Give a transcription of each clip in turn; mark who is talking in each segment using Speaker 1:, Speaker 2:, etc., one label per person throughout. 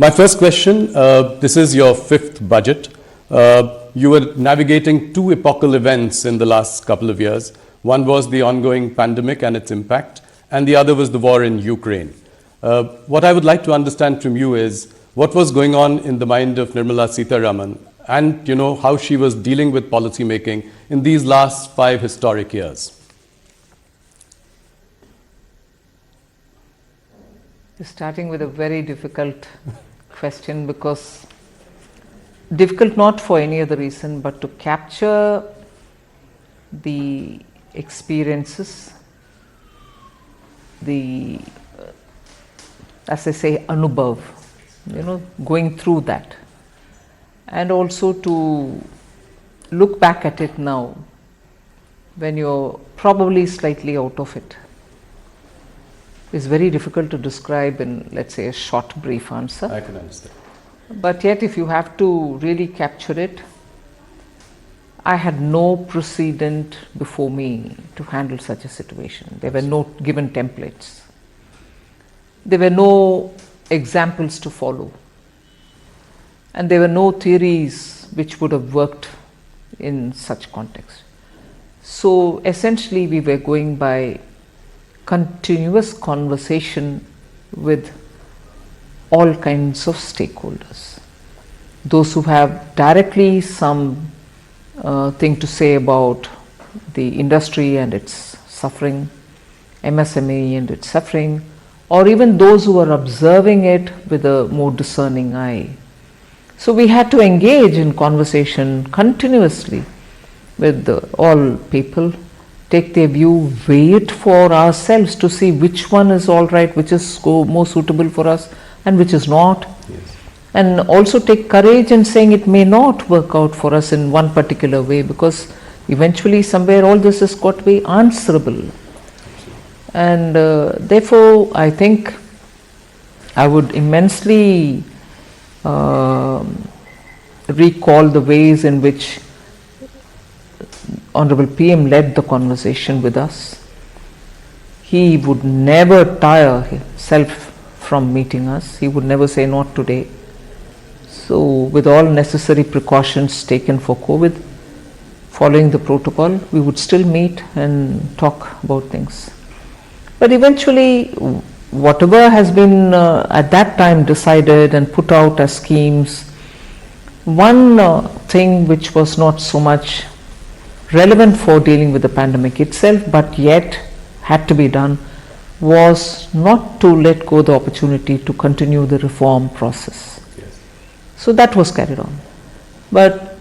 Speaker 1: My first question, this is your fifth budget. You were navigating two epochal events in the last couple of years. One was the ongoing pandemic and its impact, and the other was the war in Ukraine. What I would like to understand from you is what was going on in the mind of Nirmala Sitharaman, and how she was dealing with policy making in these last 5 historic years.
Speaker 2: You're starting with a very difficult question, because difficult not for any other reason but to capture the experiences, the as I say, anubhav, going through that, and also to look back at it now when you're probably slightly out of it. It's very difficult to describe in, let's say, a short, brief answer.
Speaker 1: I can understand.
Speaker 2: But yet, if you have to really capture it, I had no precedent before me to handle such a situation. There were no given templates. There were no examples to follow. And there were no theories which would have worked in such context. So essentially, we were going by continuous conversation with all kinds of stakeholders. Those who have directly some thing to say about the industry and its suffering, MSME and its suffering, or even those who are observing it with a more discerning eye. So we had to engage in conversation continuously with all people, take their view, weigh it for ourselves to see which one is all right, which is more suitable for us and which is not.
Speaker 1: Yes. And
Speaker 2: also take courage in saying it may not work out for us in one particular way, because eventually somewhere all this has got to be answerable. And therefore I think I would immensely recall the ways in which Honorable PM led the conversation with us. He would never tire himself from meeting us. He would never say not today. So with all necessary precautions taken for COVID, following the protocol, we would still meet and talk about things. But eventually, whatever has been at that time decided and put out as schemes, one thing which was not so much relevant for dealing with the pandemic itself, but yet had to be done, was not to let go the opportunity to continue the reform process.
Speaker 1: Yes.
Speaker 2: So that was carried on. But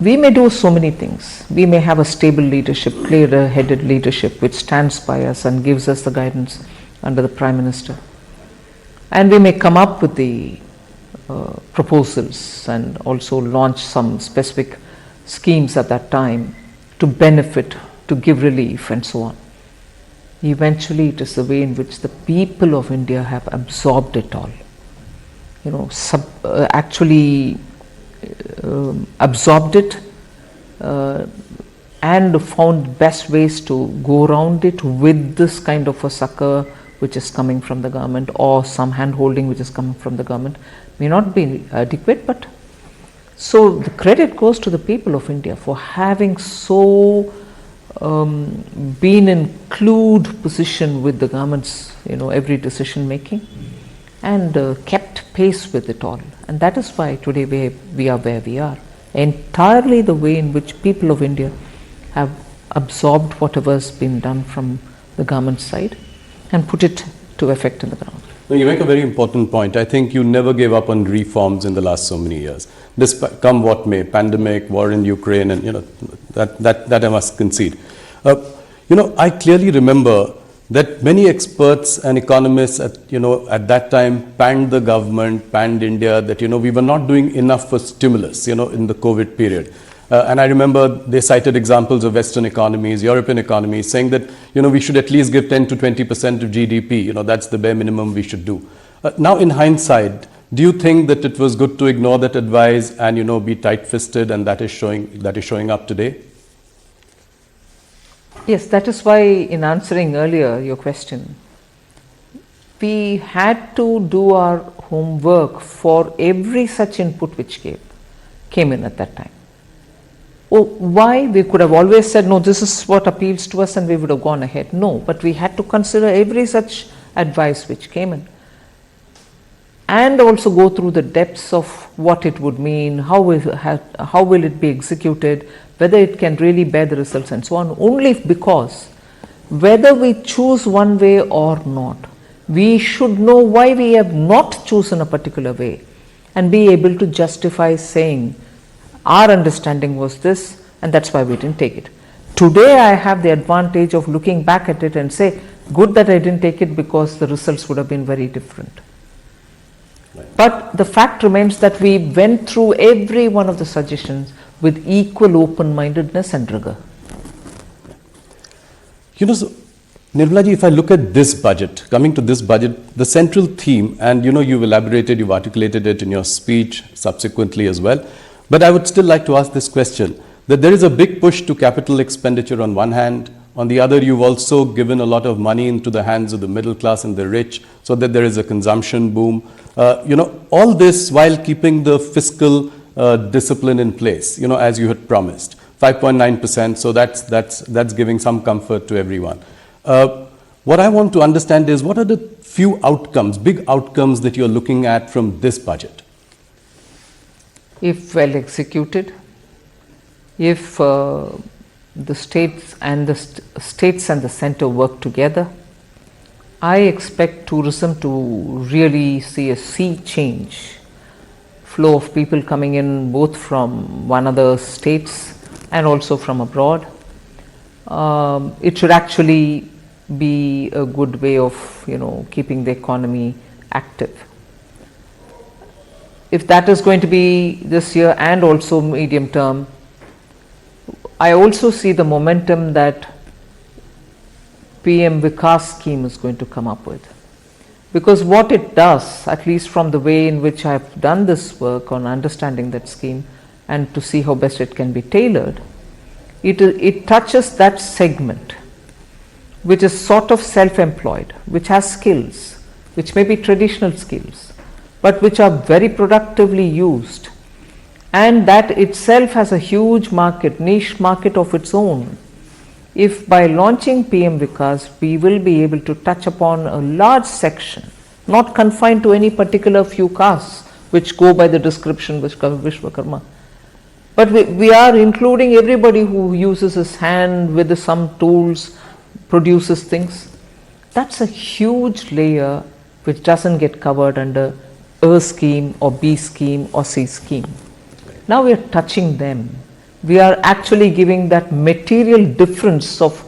Speaker 2: we may do so many things. We may have a stable leadership, clear-headed leadership which stands by us and gives us the guidance under the Prime Minister. And we may come up with the proposals and also launch some specific schemes at that time to benefit, to give relief and so on. Eventually it is the way in which the people of India have absorbed it all. Absorbed it and found best ways to go around it with this kind of a succor which is coming from the government, or some hand holding which is coming from the government. May not be adequate, but so the credit goes to the people of India for having so been in clued position with the government's every decision making, and kept pace with it all. And that is why today we are where we are. Entirely the way in which people of India have absorbed whatever has been done from the government side and put it to effect in the ground.
Speaker 1: No, you make a very important point. I think you never gave up on reforms in the last so many years. Despite, come what may, pandemic, war in Ukraine, and that I must concede. I clearly remember that many experts and economists at that time panned the government, panned India, that we were not doing enough for stimulus in the COVID period. And I remember they cited examples of Western economies, European economies, saying that we should at least give 10 to 20% of GDP. That's the bare minimum we should do. Now, in hindsight, do you think that it was good to ignore that advice and be tight-fisted, and that is showing up today?
Speaker 2: Yes, that is why in answering earlier your question, we had to do our homework for every such input which came in at that time. Oh, why? We could have always said, no, this is what appeals to us, and we would have gone ahead. No, but we had to consider every such advice which came in, and also go through the depths of what it would mean, how will it be executed, whether it can really bear the results, and so on. Only because whether we choose one way or not, we should know why we have not chosen a particular way and be able to justify saying our understanding was this and that's why we didn't take it. Today I have the advantage of looking back at it and say, good that I didn't take it because the results would have been very different. Right. But the fact remains that we went through every one of the suggestions with equal open-mindedness and rigor.
Speaker 1: You know, so, Nirmala ji, if I look at this budget, coming to this budget, the central theme, and you've elaborated, you've articulated it in your speech subsequently as well, but I would still like to ask this question, that there is a big push to capital expenditure on one hand, on the other you've also given a lot of money into the hands of the middle class and the rich, so that there is a consumption boom. All this while keeping the fiscal discipline in place, as you had promised. 5.9%, so that's giving some comfort to everyone. What I want to understand is, what are the few outcomes, big outcomes that you're looking at from this budget?
Speaker 2: If well executed, if the states and the center work together, I expect tourism to really see a sea change. Flow of people coming in both from one other states and also from abroad. It should actually be a good way of keeping the economy active. If that is going to be this year and also medium term, I also see the momentum that PM Vikas scheme is going to come up with. Because what it does, at least from the way in which I have done this work on understanding that scheme and to see how best it can be tailored, it touches that segment which is sort of self-employed, which has skills, which may be traditional skills, but which are very productively used, and that itself has a huge market, niche market of its own. If by launching PM Vikas, we will be able to touch upon a large section, not confined to any particular few castes which go by the description Vishwakarma, but we are including everybody who uses his hand with some tools, produces things. That's a huge layer which doesn't get covered under A scheme or B scheme or C scheme. Now we are touching them. We are actually giving that material difference of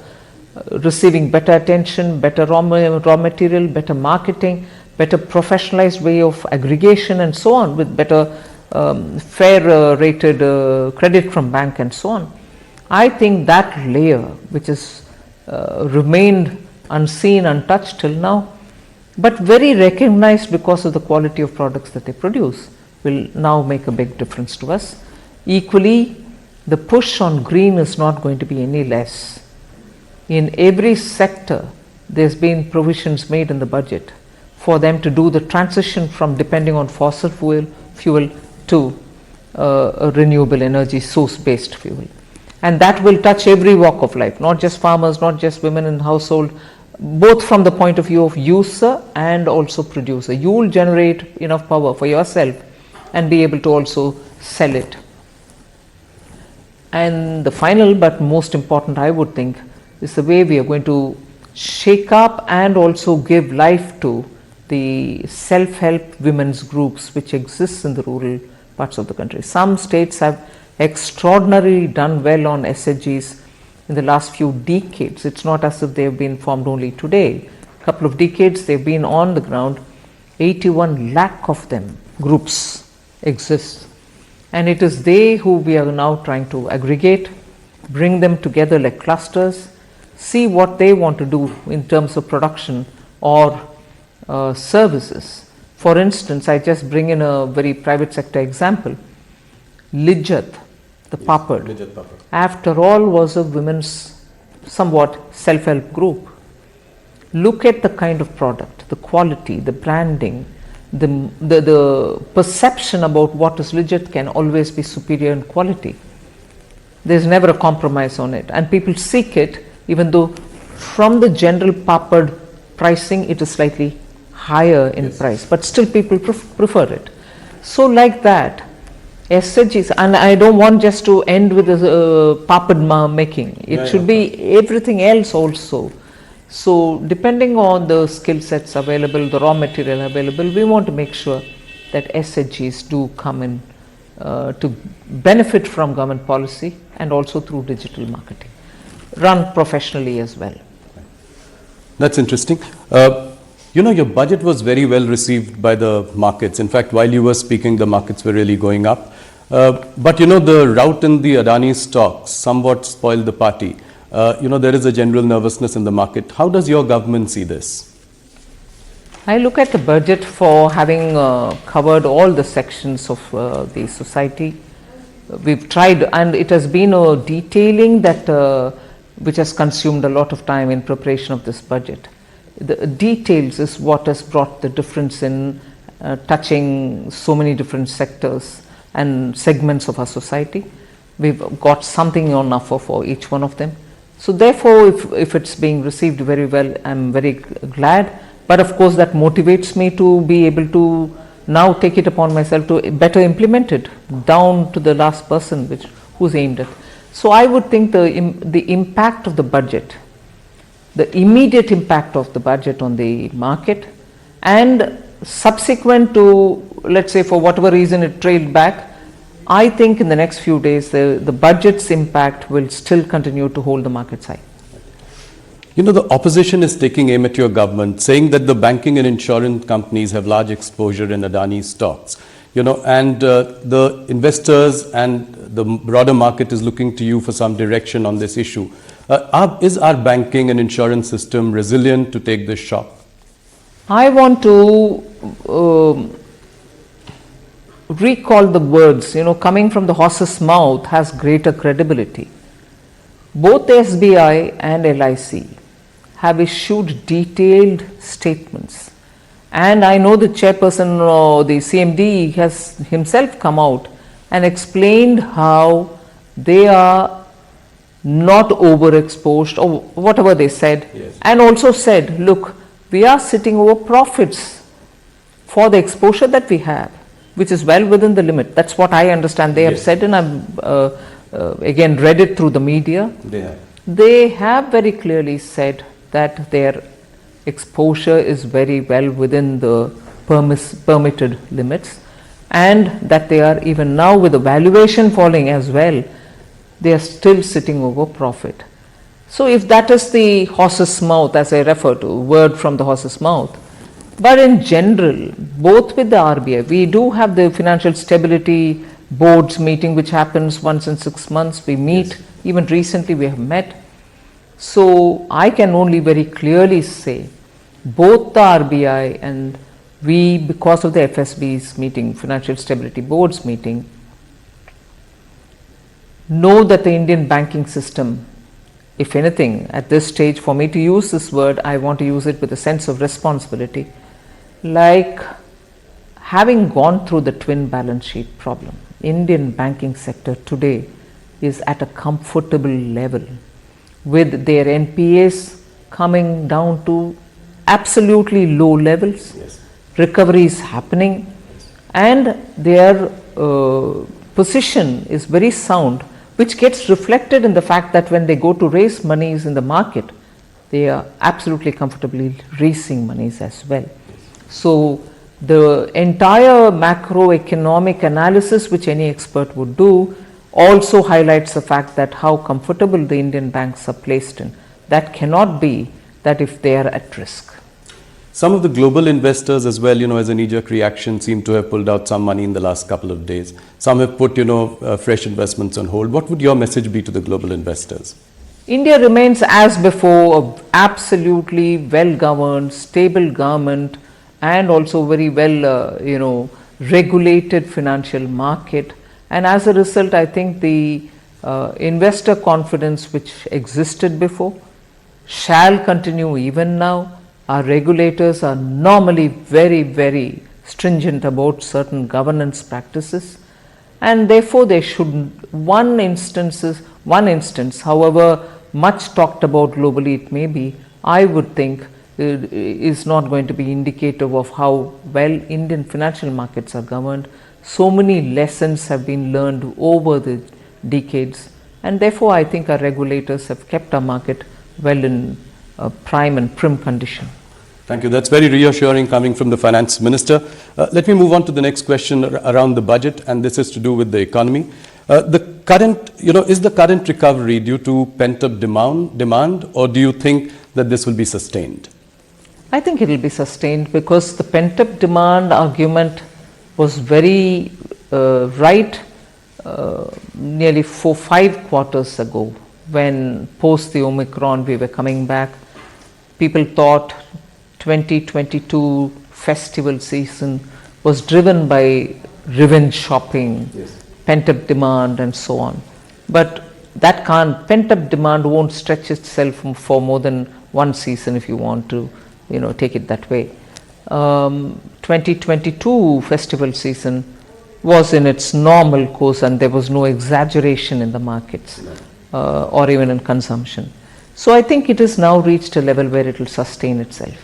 Speaker 2: receiving better attention, better raw material, better marketing, better professionalized way of aggregation and so on, with better fair rated credit from bank and so on. I think that layer which has remained unseen, untouched till now, but very recognized because of the quality of products that they produce, will now make a big difference to us. Equally, the push on green is not going to be any less. In every sector, there's been provisions made in the budget for them to do the transition from depending on fossil fuel to a renewable energy source based fuel. And that will touch every walk of life, not just farmers, not just women in household, both from the point of view of user and also producer. You will generate enough power for yourself and be able to also sell it. And the final but most important, I would think, is the way we are going to shake up and also give life to the self-help women's groups which exists in the rural parts of the country. Some states have extraordinarily done well on SHGs in the last few decades. It's not as if they have been formed only today. A couple of decades they've been on the ground. 81 lakh of them groups exist, and it is they who we are now trying to aggregate, bring them together like clusters, see what they want to do in terms of production or services. For instance, I just bring in a very private sector example. Lijjat, the papad, after all was a women's somewhat self-help group. look at the kind of product, the quality, the branding, the perception about what is legit can always be superior in quality. There's never a compromise on it, and people seek it, even though from the general papad pricing it is slightly higher in price, but still people prefer it. So like that, SHGs, and I don't want just to end with the papad making, it should be everything else also. So depending on the skill sets available, the raw material available, we want to make sure that SHGs do come in to benefit from government policy and also through digital marketing, run professionally as well.
Speaker 1: That's interesting. Your budget was very well received by the markets. In fact, while you were speaking, the markets were really going up. But the rout in the Adani stocks somewhat spoiled the party. There is a general nervousness in the market. How does your government see this?
Speaker 2: I look at the budget for having covered all the sections of the society. We've tried, and it has been a detailing that which has consumed a lot of time in preparation of this budget. The details is what has brought the difference in touching so many different sectors and segments of our society. We've got something on offer for each one of them. So therefore, if it's being received very well, I'm very glad. But of course, that motivates me to be able to now take it upon myself to better implement it down to the last person who's aimed at. So I would think the impact of the budget, the immediate impact of the budget on the market, and subsequent to, let's say, for whatever reason it trailed back, I think in the next few days the budget's impact will still continue to hold the markets high.
Speaker 1: The opposition is taking aim at your government, saying that the banking and insurance companies have large exposure in Adani stocks. And the investors and the broader market is looking to you for some direction on this issue. Is our banking and insurance system resilient to take this shock?
Speaker 2: I want to recall the words, coming from the horse's mouth has greater credibility. Both SBI and LIC have issued detailed statements, and I know the chairperson or the CMD has himself come out and explained how they are not overexposed or whatever they said, and also said, look, we are sitting over profits for the exposure that we have, which is well within the limit. That's what I understand they have said, and I've again read it through the media. They have very clearly said that their exposure is very well within the permitted limits, and that they are, even now with the valuation falling as well, they are still sitting over profit. So if that is the horse's mouth, as I refer to, word from the horse's mouth, but in general, both with the RBI, we do have the Financial Stability Board's meeting, which happens once in 6 months. We meet, even recently we have met. So I can only very clearly say, both the RBI and we, because of the FSB's meeting, Financial Stability Board's meeting, know that the Indian banking system, if anything, at this stage, for me to use this word, I want to use it with a sense of responsibility, like having gone through the twin balance sheet problem. Indian banking sector today is at a comfortable level, with their NPAs coming down to absolutely low levels, recovery is happening, and their position is very sound, which gets reflected in the fact that when they go to raise monies in the market, they are absolutely comfortably raising monies as well. So the entire macroeconomic analysis which any expert would do also highlights the fact that how comfortable the Indian banks are placed in. That cannot be that if they are at risk.
Speaker 1: Some of the global investors as well, as a knee-jerk reaction, seem to have pulled out some money in the last couple of days. Some have put, fresh investments on hold. What would your message be to the global investors?
Speaker 2: India remains as before an absolutely well-governed, stable government, and also very well, regulated financial market. And as a result, I think the investor confidence which existed before shall continue even now. Our regulators are normally very, very stringent about certain governance practices, and therefore they shouldn't. One instance, however much talked about globally it may be, I would think is not going to be indicative of how well Indian financial markets are governed. So many lessons have been learned over the decades, and therefore I think our regulators have kept our market well in prime and prim condition.
Speaker 1: Thank you. That's very reassuring coming from the Finance Minister. Let me move on to the next question around the budget, and this is to do with the economy. Is the current recovery due to pent-up demand, or do you think that this will be sustained?
Speaker 2: I think it will be sustained because the pent-up demand argument was very right nearly 4-5 quarters ago, when post the Omicron we were coming back. People thought 2022 festival season was driven by revenge shopping, yes, pent-up demand and so on. But that pent-up demand won't stretch itself for more than one season, if you want to, take it that way. 2022 festival season was in its normal course, and there was no exaggeration in the markets or even in consumption. So I think it has now reached a level where it will sustain itself.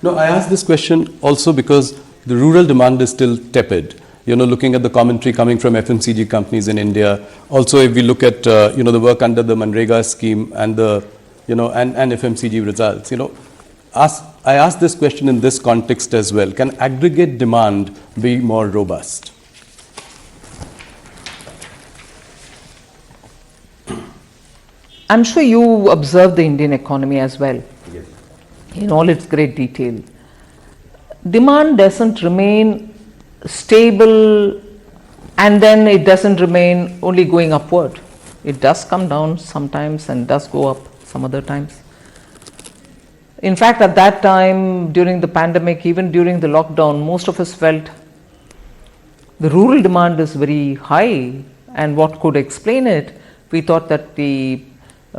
Speaker 1: No, I asked this question also because the rural demand is still tepid. Looking at the commentary coming from FMCG companies in India. Also, if we look at the work under the MANREGA scheme and the and FMCG results. I asked this question in this context as well. Can aggregate demand be more robust?
Speaker 2: I'm sure you observe the Indian economy as well, yes, in all its great detail. Demand doesn't remain stable, and then it doesn't remain only going upward. It does come down sometimes and does go up some other times. In fact, at that time, during the pandemic, even during the lockdown, most of us felt the rural demand is very high, and what could explain it? We thought that the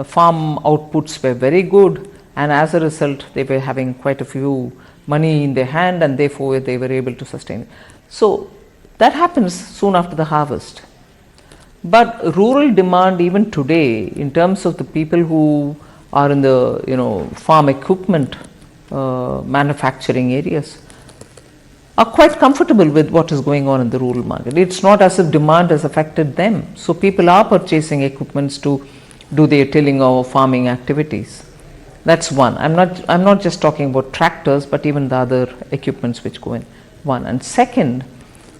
Speaker 2: farm outputs were very good, and as a result they were having quite a few money in their hand, and therefore they were able to sustain it. So that happens soon after the harvest. But rural demand even today, in terms of the people who are in the farm equipment manufacturing areas, are quite comfortable with what is going on in the rural market. It's not as if demand has affected them. So people are purchasing equipments to do their tilling or farming activities. That's one. I'm not just talking about tractors, but even the other equipments which go in. One. And second,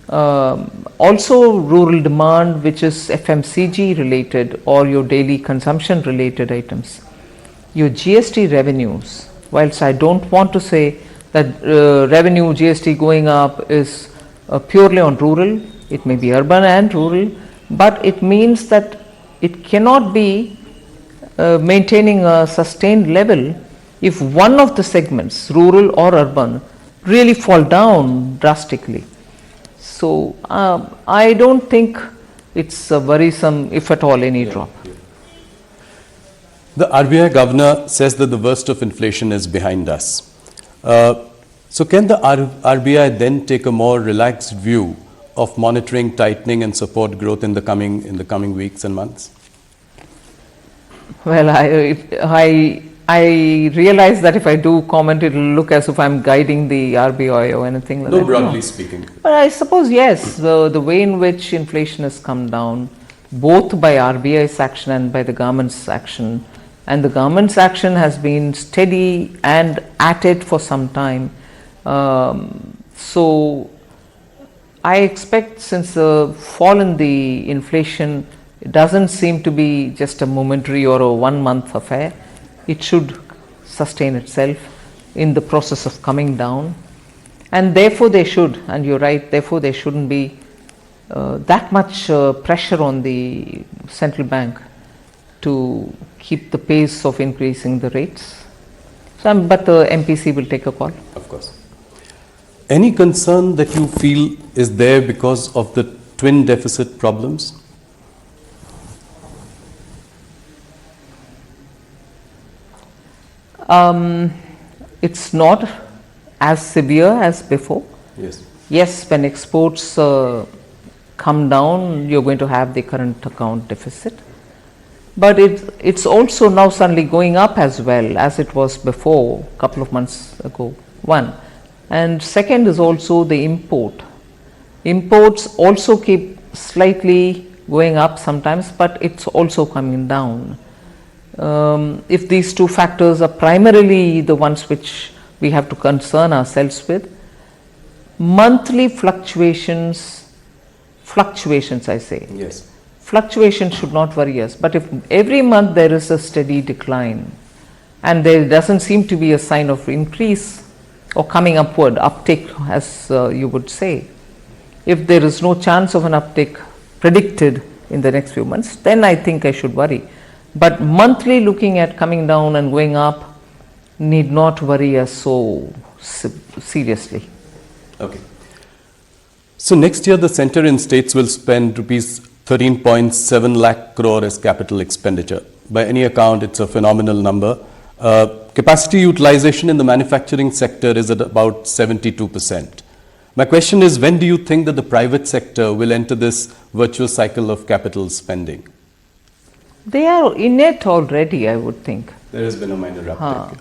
Speaker 2: also rural demand, which is FMCG related or your daily consumption related items. Your GST revenues, whilst I don't want to say that revenue GST going up is purely on rural, it may be urban and rural, but it means that it cannot be maintaining a sustained level if one of the segments, rural or urban, really fall down drastically. So I don't think it's worrisome, if at all, any drop.
Speaker 1: The RBI governor says that the worst of inflation is behind us. So can the RBI then take a more relaxed view of monitoring, tightening and support growth in the coming weeks and months?
Speaker 2: Well, I realize that if I do comment, it will look as if I'm guiding the RBI or anything like that.
Speaker 1: No, broadly speaking.
Speaker 2: But I suppose, yes, the way in which inflation has come down, both by RBI's action and by the government's action, and the government's action has been steady and at it for some time. So I expect, since the fall in the inflation, it doesn't seem to be just a momentary or a 1 month affair. It should sustain itself in the process of coming down, and therefore they should, and you're right, therefore there shouldn't be that much pressure on the central bank to keep the pace of increasing the rates. So, but the MPC will take a call.
Speaker 1: Of course. Any concern that you feel is there because of the twin deficit problems?
Speaker 2: it's not as severe as before.
Speaker 1: Yes.
Speaker 2: Yes, when exports come down, you're going to have the current account deficit. But it's also now suddenly going up as well as it was before, a couple of months ago, one. And second is also the import. Imports also keep slightly going up sometimes, but it's also coming down. If these two factors are primarily the ones which we have to concern ourselves with, monthly fluctuations I say.
Speaker 1: Yes.
Speaker 2: Fluctuation should not worry us, but if every month there is a steady decline and there doesn't seem to be a sign of increase or coming upward, uptick as you would say, if there is no chance of an uptick predicted in the next few months, then I think I should worry. But monthly looking at coming down and going up need not worry us so seriously.
Speaker 1: Okay. So next year the centre and states will spend rupees 13.7 lakh crore as capital expenditure. By any account, it's a phenomenal number. Capacity utilization in the manufacturing sector is at about 72%. My question is, when do you think that the private sector will enter this virtuous cycle of capital spending?
Speaker 2: They are in it already, I would think.
Speaker 1: There has been a minor uptick.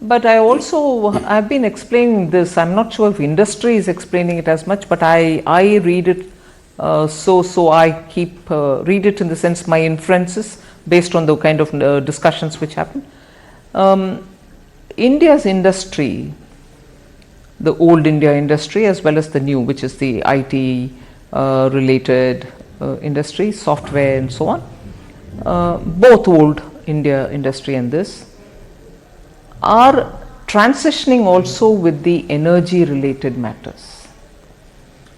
Speaker 2: But I've been explaining this. I'm not sure if industry is explaining it as much, but I read it. So I keep read it in the sense my inferences based on the kind of discussions which happen. India's industry, the old India industry as well as the new, which is the IT related industry, software and so on, both old India industry and this, are transitioning also with the energy related matters,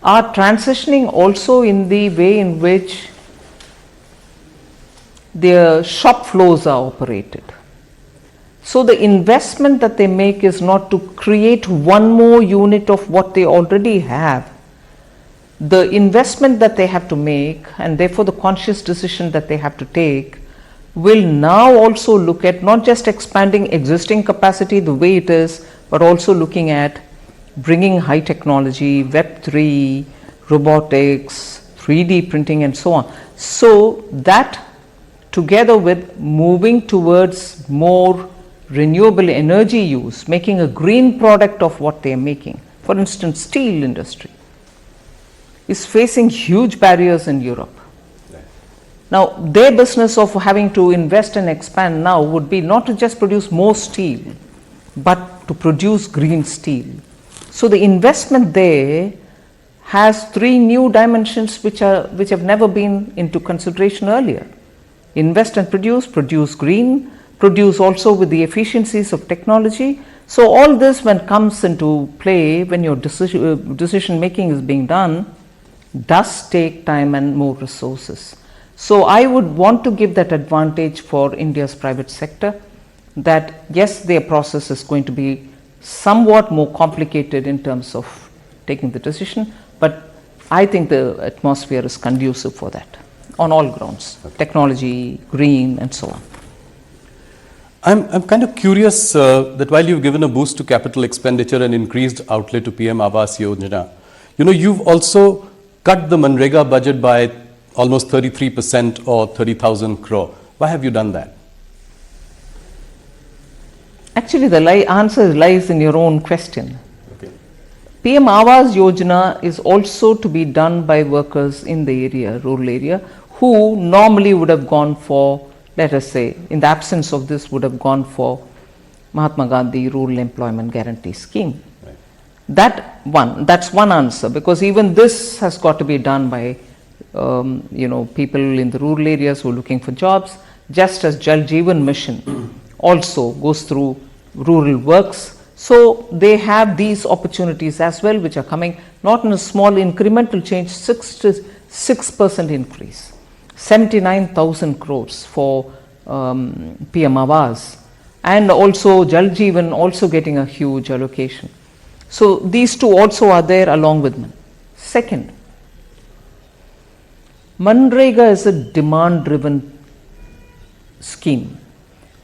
Speaker 2: are transitioning also in the way in which their shop floors are operated. So the investment that they make is not to create one more unit of what they already have. The investment that they have to make, and therefore the conscious decision that they have to take, will now also look at not just expanding existing capacity the way it is, but also looking at bringing high technology, Web3, robotics, 3D printing and so on. So that together with moving towards more renewable energy use, making a green product of what they are making. For instance, steel industry is facing huge barriers in Europe. Now, their business of having to invest and expand now would be not to just produce more steel, but to produce green steel. So the investment there has three new dimensions which have never been into consideration earlier. Invest and produce green, produce also with the efficiencies of technology. So all this, when comes into play, when your decision making is being done, does take time and more resources. So I would want to give that advantage for India's private sector, that yes, their process is going to be somewhat more complicated in terms of taking the decision, but I think the atmosphere is conducive for that on all grounds, technology, green and so on.
Speaker 1: I'm kind of curious that while you've given a boost to capital expenditure and increased outlay to PM Awas Yojana, you've also cut the MANREGA budget by almost 33% or 30,000 crore. Why have you done that?
Speaker 2: Actually, the answer lies in your own question.
Speaker 1: Okay.
Speaker 2: PM Awas Yojana is also to be done by workers in the area, rural area, who normally would have gone for, let us say, in the absence of this, would have gone for Mahatma Gandhi Rural Employment Guarantee Scheme.
Speaker 1: Right.
Speaker 2: That's one answer, because even this has got to be done by people in the rural areas who are looking for jobs, just as Jal Jeevan Mission also goes through rural works. So they have these opportunities as well, which are coming not in a small incremental change, 6% increase, 79,000 crores for PM Awas, and also Jal Jeevan also getting a huge allocation. So these two also are there along with me. Second, MANREGA is a demand driven scheme.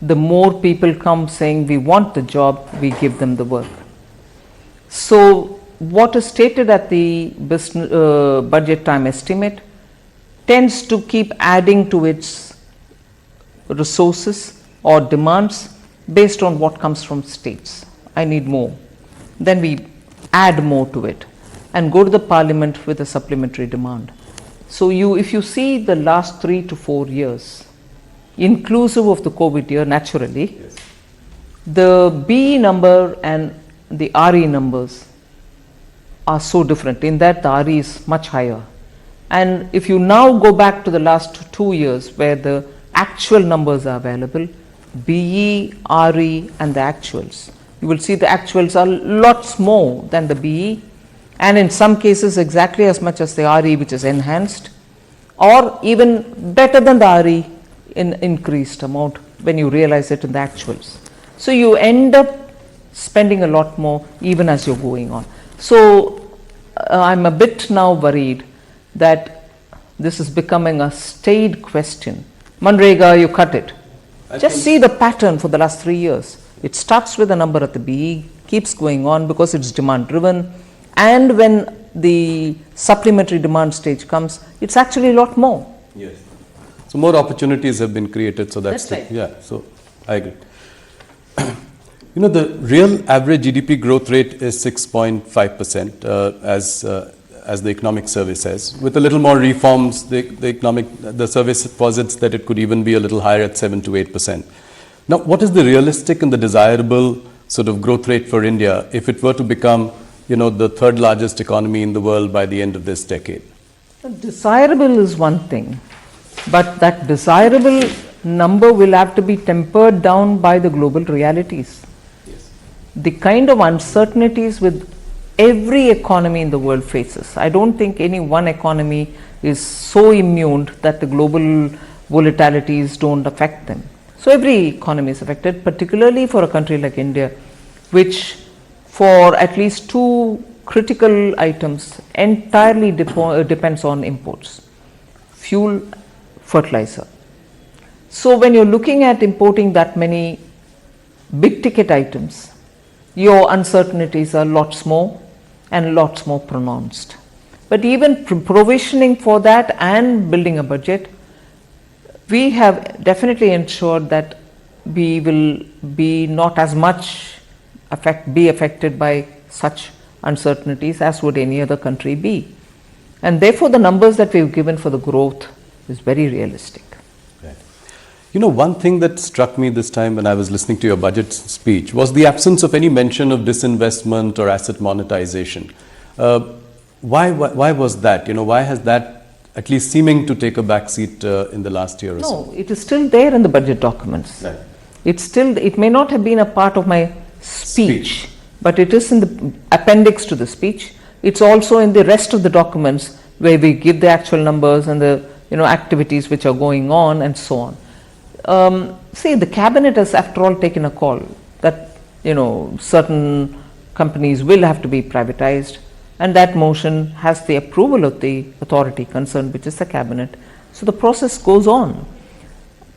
Speaker 2: the more people come saying we want the job, we give them the work. So what is stated at the budget time estimate tends to keep adding to its resources or demands based on what comes from states. I need more. Then we add more to it and go to the parliament with a supplementary demand. So if you see the last 3 to 4 years, inclusive of the COVID year, naturally, yes, the BE number and the RE numbers are so different in that the RE is much higher. And if you now go back to the last 2 years where the actual numbers are available, BE, RE and the actuals, you will see the actuals are lots more than the BE, and in some cases exactly as much as the RE, which is enhanced, or even better than the RE in increased amount when you realize it in the actuals. So you end up spending a lot more even as you're going on. So I'm a bit now worried that this is becoming a staid question. MANREGA, you cut it. Just see the pattern for the last 3 years. It starts with a number at the BE, keeps going on because it's demand driven, and when the supplementary demand stage comes, it's actually a lot more.
Speaker 1: Yes. So more opportunities have been created, so that's
Speaker 2: right.
Speaker 1: Yeah, so I agree. The real average GDP growth rate is 6.5% as the economic survey says. With a little more reforms, the survey posits that it could even be a little higher at 7 to 8%. Now, what is the realistic and the desirable sort of growth rate for India if it were to become, the third largest economy in the world by the end of this decade?
Speaker 2: Desirable is one thing, but that desirable number will have to be tempered down by the global realities.
Speaker 1: Yes.
Speaker 2: The kind of uncertainties with every economy in the world faces. I don't think any one economy is so immune that the global volatilities don't affect them. So every economy is affected, particularly for a country like India, which for at least 2 critical items entirely depends on imports: fuel, fertilizer. So when you're looking at importing that many big ticket items, your uncertainties are lots more and lots more pronounced. But even provisioning for that and building a budget, we have definitely ensured that we will be not as much be affected by such uncertainties as would any other country be. And therefore the numbers that we've given for the growth is very realistic.
Speaker 1: Right. One thing that struck me this time when I was listening to your budget speech was the absence of any mention of disinvestment or asset monetization. Why was that? Why has that at least seeming to take a backseat in the last year or so?
Speaker 2: No, it is still there in the budget documents.
Speaker 1: Right.
Speaker 2: It may not have been a part of my speech, but it is in the appendix to the speech. It's also in the rest of the documents where we give the actual numbers and the activities which are going on and so on. See, the cabinet has after all taken a call that certain companies will have to be privatized, and that motion has the approval of the authority concerned, which is the cabinet. So the process goes on.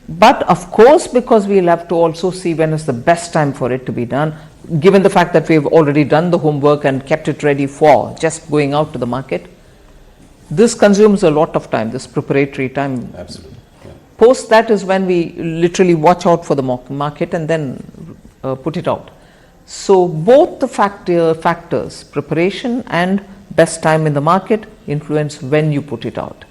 Speaker 2: But of course, because we'll have to also see when is the best time for it to be done, given the fact that we've already done the homework and kept it ready for just going out to the market, this consumes a lot of time, this preparatory time.
Speaker 1: Absolutely. Yeah.
Speaker 2: Post that is when we literally watch out for the market and then put it out. So both the factors, preparation and best time in the market, influence when you put it out.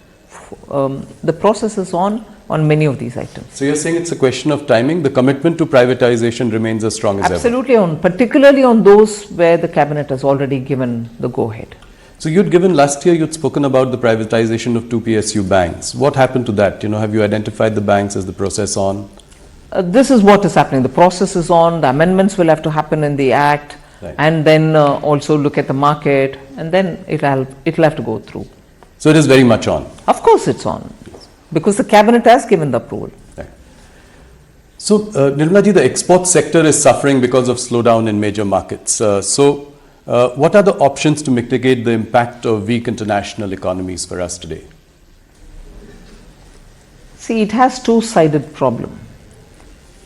Speaker 2: The process is on many of these items.
Speaker 1: So you're saying it's a question of timing. The commitment to privatization remains as strong as
Speaker 2: Absolutely, particularly on those where the cabinet has already given the go-ahead.
Speaker 1: So last year you'd spoken about the privatization of 2 PSU banks. What happened to that? Have you identified the banks? Is the process on?
Speaker 2: This is what is happening. The process is on. The amendments will have to happen in the Act, right, and then also look at the market, and then it'll have to go through.
Speaker 1: So it is very much on.
Speaker 2: Of course, it's on, because the cabinet has given the approval.
Speaker 1: Right. So, Nirmala ji, the export sector is suffering because of slowdown in major markets. What are the options to mitigate the impact of weak international economies for us today?
Speaker 2: See, it has two-sided problem.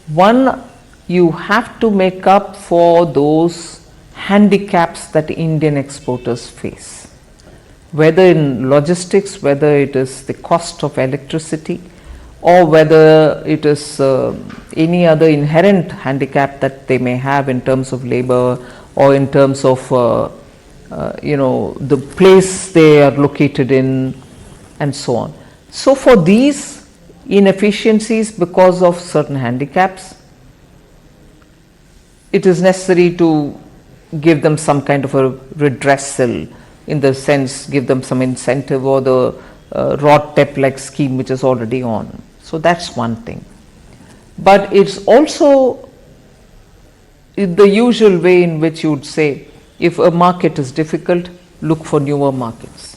Speaker 2: One, you have to make up for those handicaps that Indian exporters face, whether in logistics, whether it is the cost of electricity, or whether it is any other inherent handicap that they may have in terms of labor or in terms of the place they are located in and so on. So for these inefficiencies because of certain handicaps, it is necessary to give them some kind of a redressal, in the sense give them some incentive, or the RODTEP like scheme which is already on. So that's one thing. But it's also the usual way in which you would say, if a market is difficult, look for newer markets.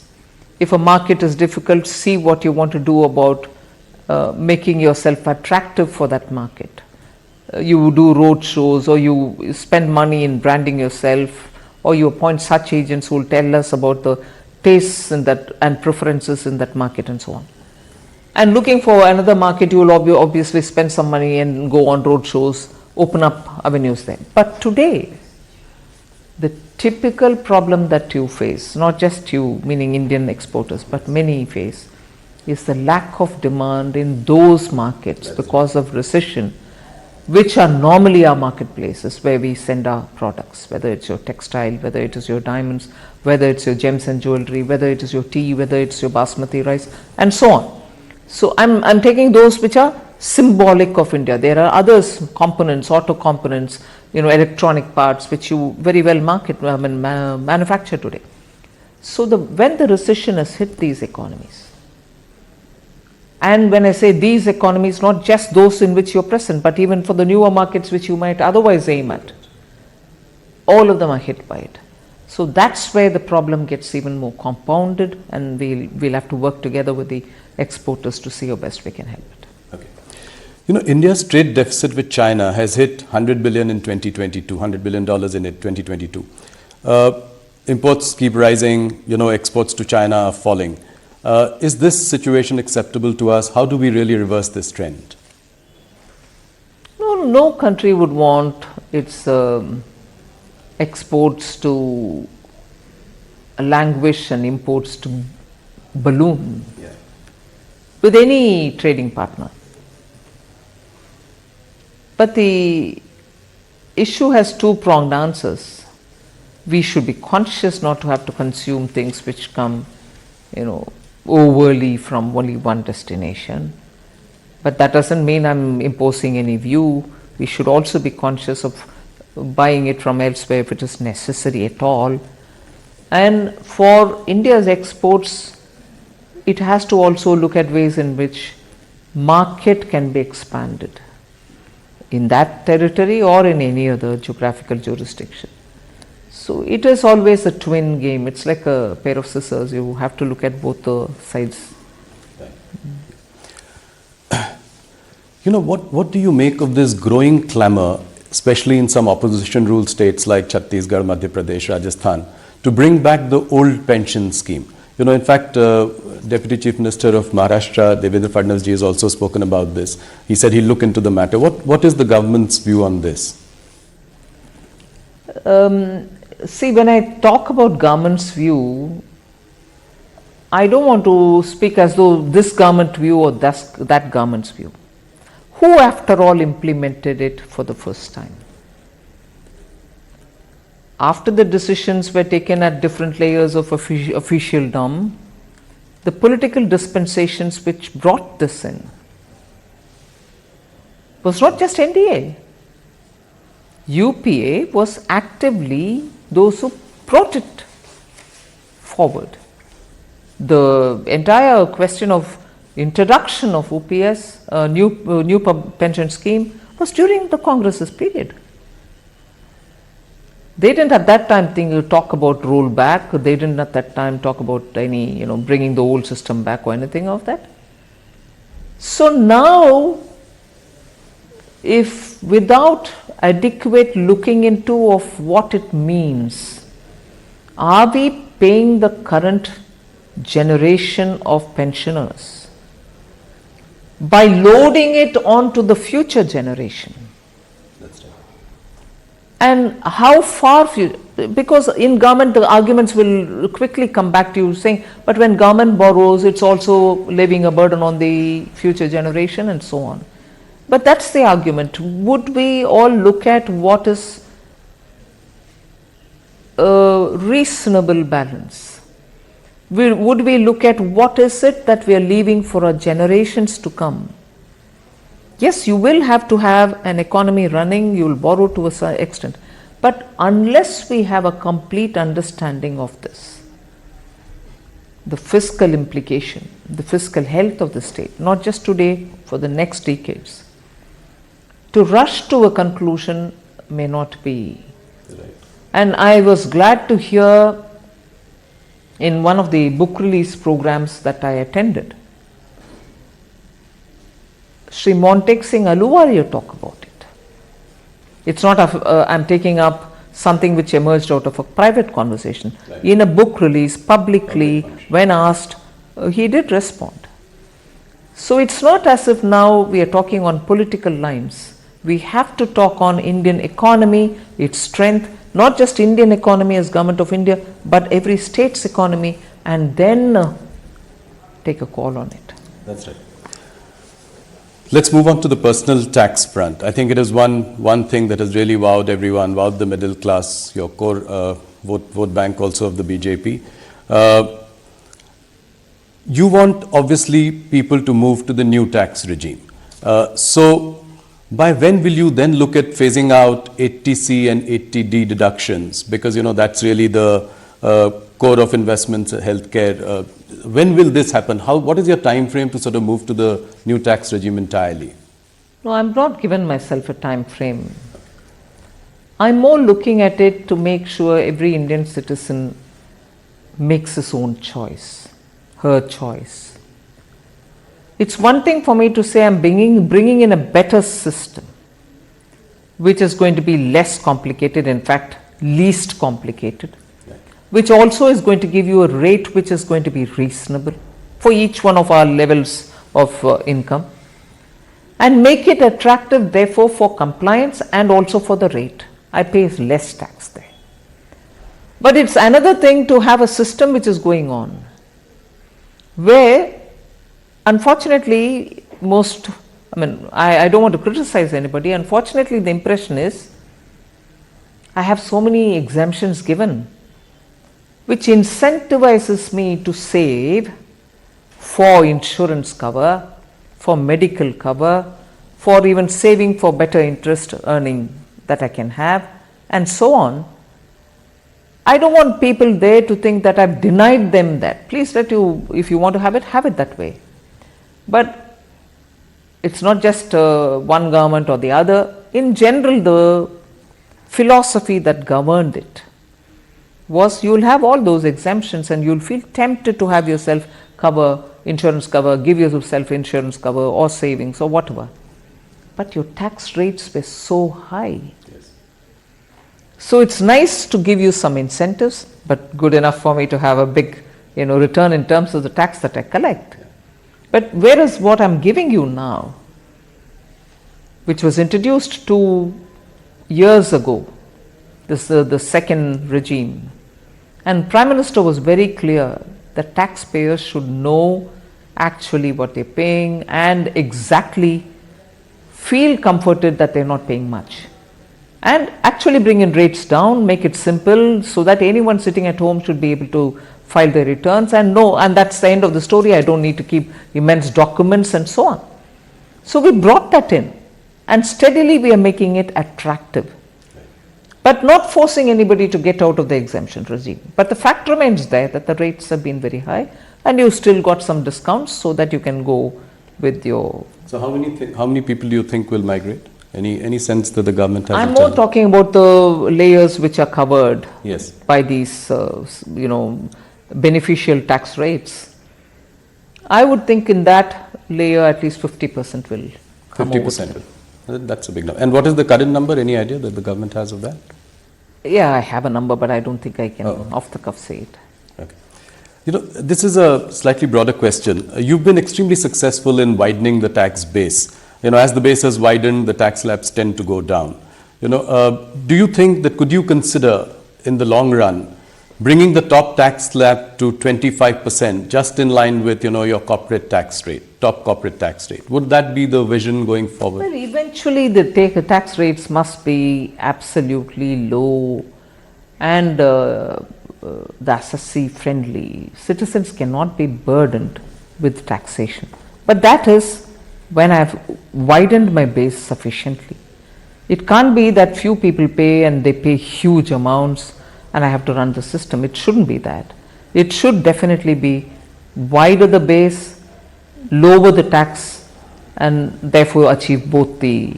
Speaker 2: If a market is difficult, see what you want to do about making yourself attractive for that market. You do road shows, or you spend money in branding yourself, or you appoint such agents who will tell us about the tastes in that and preferences in that market and so on. And looking for another market, you will obviously spend some money and go on road shows, open up avenues there. But today, the typical problem that you face, not just you, meaning Indian exporters, but many face, is the lack of demand in those markets because of recession, which are normally our marketplaces where we send our products, whether it's your textile, whether it is your diamonds, whether it's your gems and jewelry, whether it is your tea, whether it's your basmati rice, and so on. So I'm taking those which are symbolic of India. There are others, components, auto components, electronic parts, which you very well manufacture today. So when the recession has hit these economies, and when I say these economies, not just those in which you're present, but even for the newer markets which you might otherwise aim at, all of them are hit by it. So that's where the problem gets even more compounded, and we'll have to work together with the exporters to see how best we can help it.
Speaker 1: Okay. India's trade deficit with China has hit 100 billion in 2022, $100 billion in 2022. Imports keep rising, exports to China are falling. Is this situation acceptable to us? How do we really reverse this trend?
Speaker 2: No country would want its exports to languish and imports to balloon with any trading partner. But the issue has two-pronged answers. We should be conscious not to have to consume things which come, overly from only one destination. But that doesn't mean I'm imposing any view. We should also be conscious of buying it from elsewhere if it is necessary at all. And for India's exports, it has to also look at ways in which market can be expanded in that territory or in any other geographical jurisdiction. So it is always a twin game. It's like a pair of scissors. You have to look at both the sides.
Speaker 1: What do you make of this growing clamor, especially in some opposition ruled states like Chhattisgarh, Madhya Pradesh, Rajasthan, to bring back the old pension scheme? In fact, Deputy Chief Minister of Maharashtra, Devendra Fadnavis ji, has also spoken about this. He said he'll look into the matter. What is the government's view on this?
Speaker 2: See, when I talk about government's view, I don't want to speak as though this government view or that government's view. Who, after all, implemented it for the first time? After the decisions were taken at different layers of officialdom, the political dispensations which brought this in was not just NDA. UPA was actively those who brought it forward. The entire question of introduction of OPS, new pension scheme, was during the Congress's period. They didn't at that time talk about rollback. They didn't at that time talk about any, bringing the old system back or anything of that. So now, if without adequate looking into of what it means, are we paying the current generation of pensioners by loading it onto the future generation.
Speaker 1: That's right.
Speaker 2: And how far, because in government the arguments will quickly come back to you saying, but when government borrows, it's also leaving a burden on the future generation and so on. But that's the argument. Would we all look at what is a reasonable balance? Would we look at what is it that we are leaving for our generations to come? Yes, you will have to have an economy running, you will borrow to a certain extent. But unless we have a complete understanding of this, the fiscal implication, the fiscal health of the state, not just today, for the next decades, to rush to a conclusion may not be.
Speaker 1: Right.
Speaker 2: And I was glad to hear in one of the book release programs that I attended, Sri Montek Singh Aluwalia talk about it. It's not I'm taking up something which emerged out of a private conversation.
Speaker 1: Right.
Speaker 2: In a book release, publicly, when asked, he did respond. So it's not as if now we are talking on political lines. We have to talk on Indian economy, its strength, not just Indian economy as Government of India, but every state's economy, and then take a call on it.
Speaker 1: That's right. Let's move on to the personal tax front. I think it is one thing that has really wowed everyone, wowed the middle class, your core vote bank also of the BJP. You want obviously people to move to the new tax regime. So by when will you then look at phasing out 80C and 80D deductions? Because that's really the core of investments, healthcare. When will this happen? What is your time frame to sort of move to the new tax regime entirely?
Speaker 2: No, I'm not given myself a time frame. I'm more looking at it to make sure every Indian citizen makes his own choice, her choice. It's one thing for me to say I'm bringing in a better system, which is going to be less complicated, in fact, least complicated, which also is going to give you a rate which is going to be reasonable for each one of our levels of income, and make it attractive therefore for compliance and also for the rate. I pay less tax there. But it's another thing to have a system which is going on where unfortunately I don't want to criticize anybody. Unfortunately, the impression is I have so many exemptions given which incentivizes me to save for insurance cover, for medical cover, for even saving for better interest earning that I can have, and so on. I don't want people there to think that I've denied them that. Please if you want to have it that way. But it's not just one government or the other. In general, the philosophy that governed it was you will have all those exemptions and you will feel tempted to have yourself cover, insurance cover, give yourself insurance cover or savings or whatever. But your tax rates were so high.
Speaker 1: Yes.
Speaker 2: So it's nice to give you some incentives, but good enough for me to have a big return in terms of the tax that I collect. Yeah. But whereas what I'm giving you now, which was introduced 2 years ago, this is the second regime, and Prime Minister was very clear that taxpayers should know actually what they're paying and exactly feel comforted that they're not paying much, and actually bring in rates down, make it simple so that anyone sitting at home should be able to file their returns and know, and that's the end of the story. I don't need to keep immense documents and so on. So we brought that in, and steadily we are making it attractive, but not forcing anybody to get out of the exemption regime. But the fact remains there that the rates have been very high and you still got some discounts so that you can go with your...
Speaker 1: So how many people do you think will migrate? Any sense that the government has?
Speaker 2: I'm more talking about the layers which are covered
Speaker 1: yes.
Speaker 2: by these beneficial tax rates. I would think in that layer at least 50% will come
Speaker 1: 50%. That's a big number. And what is the current number? Any idea that the government has of that?
Speaker 2: Yeah, I have a number, but I don't think I can off the cuff say it.
Speaker 1: Okay. This is a slightly broader question. You've been extremely successful in widening the tax base. As the base has widened, the tax slabs tend to go down. Do you think that could you consider in the long run bringing the top tax slab to 25%, just in line with your corporate tax rate, top corporate tax rate? Would that be the vision going forward?
Speaker 2: Well, eventually the tax rates must be absolutely low and the assessee friendly. Citizens cannot be burdened with taxation. But that is when I have widened my base sufficiently. It can't be that few people pay and they pay huge amounts and I have to run the system. It shouldn't be that. It should definitely be wider the base, lower the tax, and therefore achieve both the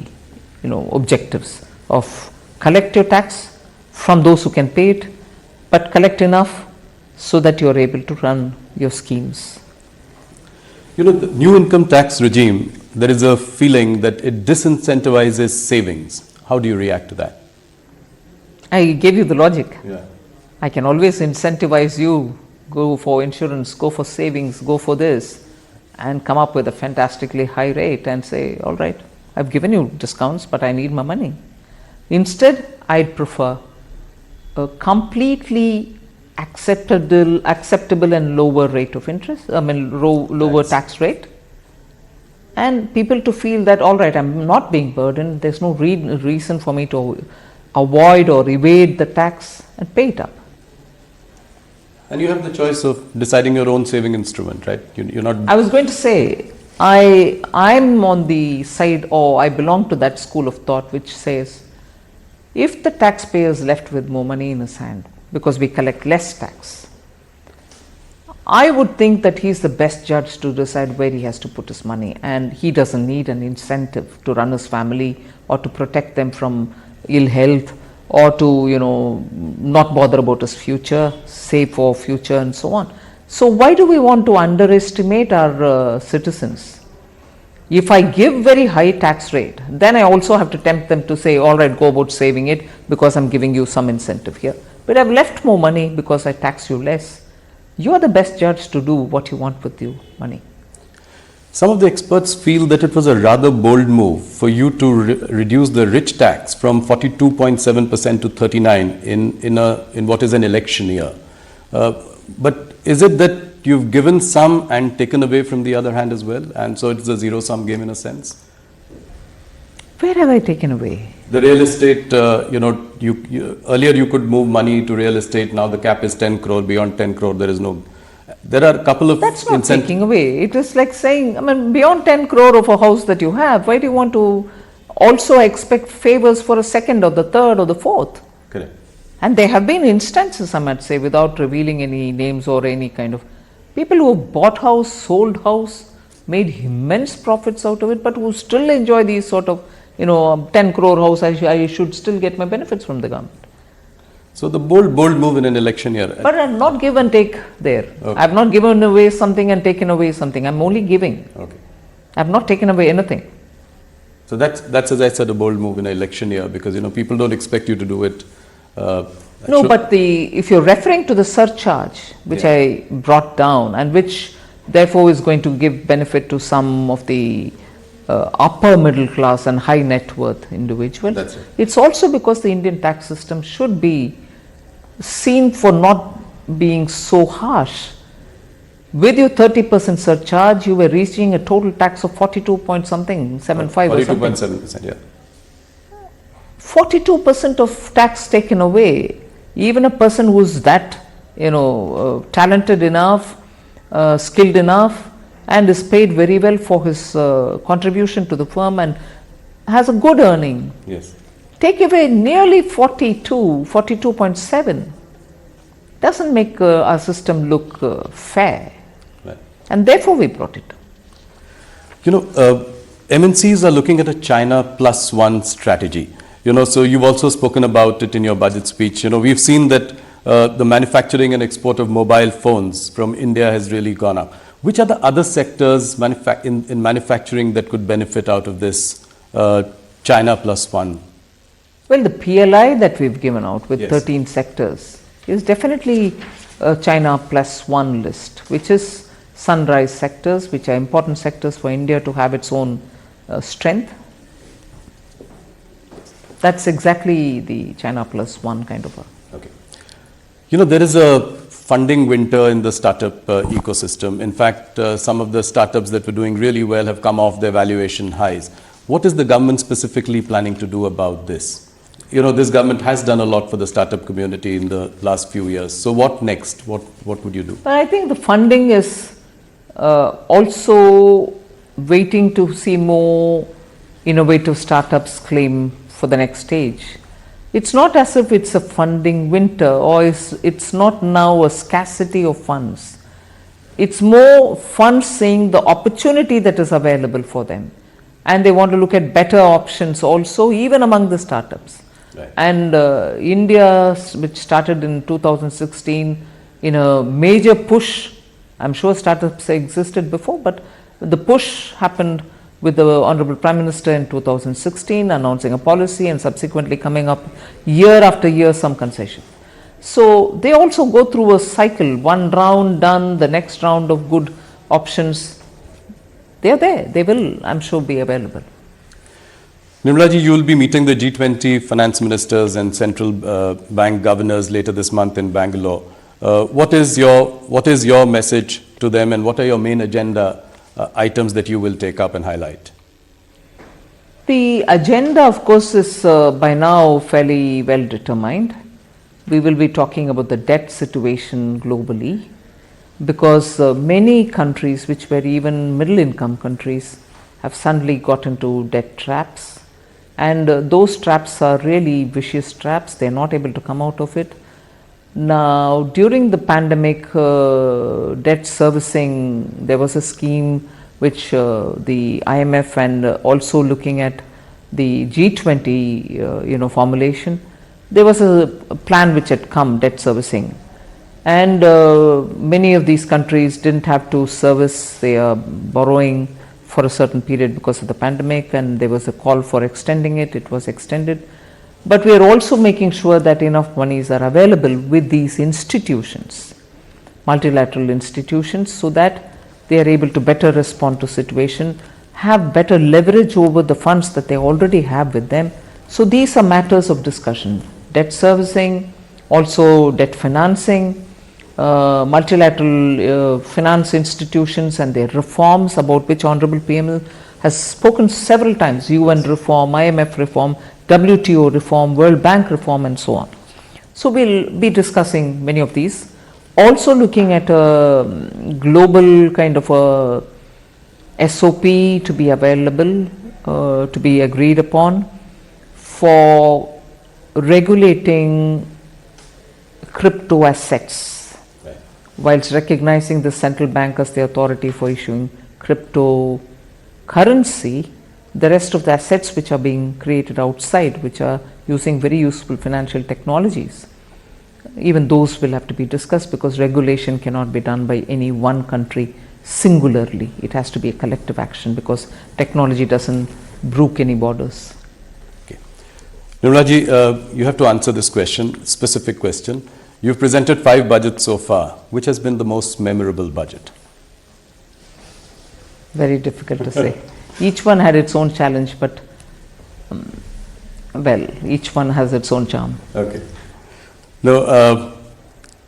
Speaker 2: objectives of collect your tax from those who can pay it, but collect enough so that you are able to run your schemes.
Speaker 1: The new income tax regime, there is a feeling that it disincentivizes savings. How do you react to that?
Speaker 2: I gave you the logic.
Speaker 1: Yeah.
Speaker 2: I can always incentivize you, go for insurance, go for savings, go for this, and come up with a fantastically high rate and say, all right, I've given you discounts, but I need my money. Instead, I'd prefer a completely acceptable and lower rate of interest, lower tax rate, and people to feel that, all right, I'm not being burdened, there's no reason for me to avoid or evade the tax and pay it up.
Speaker 1: And you have the choice of deciding your own saving instrument, right? You're not.
Speaker 2: I was going to say, I'm on the side, or I belong to that school of thought which says, if the taxpayer is left with more money in his hand because we collect less tax, I would think that he's the best judge to decide where he has to put his money, and he doesn't need an incentive to run his family or to protect them from ill health or to not bother about his future, save for future and so on. So why do we want to underestimate our citizens? If I give very high tax rate, then I also have to tempt them to say, all right, go about saving it because I'm giving you some incentive here. But I've left more money because I tax you less. You are the best judge to do what you want with your money.
Speaker 1: Some of the experts feel that it was a rather bold move for you to reduce the rich tax from 42.7% to 39% in what is an election year. But is it that you've given some and taken away from the other hand as well, and so it's a zero-sum game in a sense?
Speaker 2: Where have I taken away?
Speaker 1: The real estate, earlier you could move money to real estate. Now the cap is 10 crore. Beyond 10 crore, there is no. There are a couple of.
Speaker 2: That's not taking away. It is like saying, beyond 10 crore of a house that you have, why do you want to also expect favors for a second or the third or the fourth?
Speaker 1: Correct.
Speaker 2: And there have been instances, I might say, without revealing any names or any kind of people who have bought house, sold house, made immense profits out of it, but who still enjoy these sort of, 10 crore house, I should still get my benefits from the government.
Speaker 1: So the bold move in an election year.
Speaker 2: But I'm not give and take there.
Speaker 1: Okay.
Speaker 2: I've not given away something and taken away something. I'm only giving.
Speaker 1: Okay.
Speaker 2: I've not taken away anything.
Speaker 1: So that's as I said, a bold move in an election year, because people don't expect you to do it.
Speaker 2: No, but if you're referring to the surcharge, which I brought down and which therefore is going to give benefit to some of the upper middle class and high net worth individuals.
Speaker 1: That's it.
Speaker 2: It's also because the Indian tax system should be seen for not being so harsh. With your 30% surcharge, you were reaching a total tax of 42 point something, 75 or something.
Speaker 1: 42.7%, yeah.
Speaker 2: 42% of tax taken away. Even a person who's that, talented enough, skilled enough, and is paid very well for his contribution to the firm and has a good earning.
Speaker 1: Yes.
Speaker 2: Take away nearly 42.7. Doesn't make our system look fair.
Speaker 1: Right.
Speaker 2: And therefore we brought it.
Speaker 1: MNCs are looking at a China plus one strategy. So you've also spoken about it in your budget speech. We've seen that the manufacturing and export of mobile phones from India has really gone up. Which are the other sectors in manufacturing that could benefit out of this China plus one?
Speaker 2: Well, the PLI that we've given out with
Speaker 1: Yes.
Speaker 2: 13 sectors is definitely a China plus one list, which is sunrise sectors, which are important sectors for India to have its own strength. That's exactly the China plus one kind of a.
Speaker 1: Okay. There is a funding winter in the startup ecosystem. In fact, some of the startups that were doing really well have come off their valuation highs. What is the government specifically planning to do about this? This government has done a lot for the startup community in the last few years. So what next? What would you do?
Speaker 2: But I think the funding is also waiting to see more innovative startups claim for the next stage. It's not as if it's a funding winter, or it's not now a scarcity of funds. It's more funds seeing the opportunity that is available for them. And they want to look at better options also, even among the startups.
Speaker 1: Right.
Speaker 2: And India, which started in 2016 in a major push, I'm sure startups existed before, but the push happened with the Honorable Prime Minister in 2016 announcing a policy and subsequently coming up year after year some concession. So they also go through a cycle, one round done, the next round of good options. They are there, they will, I'm sure, be available.
Speaker 1: Nirmala ji, you will be meeting the G20 finance ministers and central bank governors later this month in Bangalore. What is your message to them, and what are your main agenda items that you will take up and highlight?
Speaker 2: The agenda, of course, is by now fairly well determined. We will be talking about the debt situation globally, because many countries, which were even middle income countries, have suddenly got into debt traps, and those traps are really vicious traps. They are not able to come out of it. Now, during the pandemic, debt servicing, there was a scheme which the IMF and also looking at the G20 formulation, there was a plan which had come, debt servicing, and many of these countries didn't have to service their borrowing for a certain period because of the pandemic, and there was a call for extending it. It was extended. But we are also making sure that enough monies are available with these institutions, multilateral institutions, so that they are able to better respond to situation, have better leverage over the funds that they already have with them. So these are matters of discussion: debt servicing, also debt financing, multilateral finance institutions and their reforms, about which Honorable PM has spoken several times: UN reform, IMF reform, WTO reform, World Bank reform, and so on. So we'll be discussing many of these. Also looking at a global kind of a SOP to be available, to be agreed upon for regulating crypto assets,
Speaker 1: right,
Speaker 2: whilst recognizing the central bank as the authority for issuing cryptocurrency. The rest of the assets which are being created outside, which are using very useful financial technologies, even those will have to be discussed, because regulation cannot be done by any one country singularly. It has to be a collective action, because technology doesn't brook any borders.
Speaker 1: Okay. Nirmala ji, you have to answer this question, specific question. You've presented 5 budgets so far. Which has been the most memorable budget?
Speaker 2: Very difficult to say. Each one had its own challenge, but well, each one has its own charm.
Speaker 1: Okay. Now,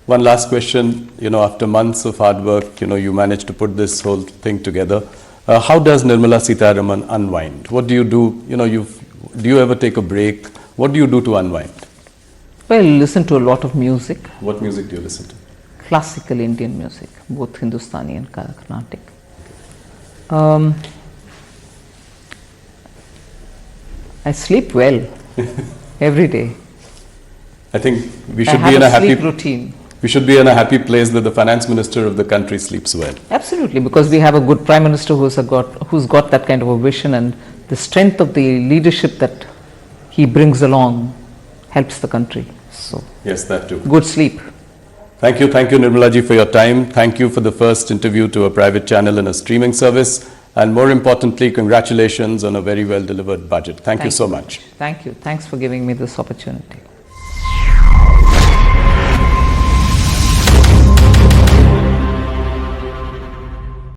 Speaker 1: one last question. After months of hard work, you managed to put this whole thing together. How does Nirmala Sitharaman unwind? What do you do? Do you ever take a break? What do you do to unwind?
Speaker 2: Well, listen to a lot of music.
Speaker 1: What music do you listen to?
Speaker 2: Classical Indian music, both Hindustani and Carnatic. I sleep well every day.
Speaker 1: I think we should
Speaker 2: I
Speaker 1: be in a
Speaker 2: have
Speaker 1: happy
Speaker 2: sleep routine.
Speaker 1: We should be in a happy place that the finance minister of the country sleeps well.
Speaker 2: Absolutely, because we have a good prime minister who's got that kind of a vision, and the strength of the leadership that he brings along helps the country. So
Speaker 1: yes, that too.
Speaker 2: Good sleep.
Speaker 1: Thank you, Nirmala ji, for your time. Thank you for the first interview to a private channel and a streaming service. And more importantly, congratulations on a very well delivered budget. Thank you so much.
Speaker 2: Thank you. Thanks for giving me this opportunity.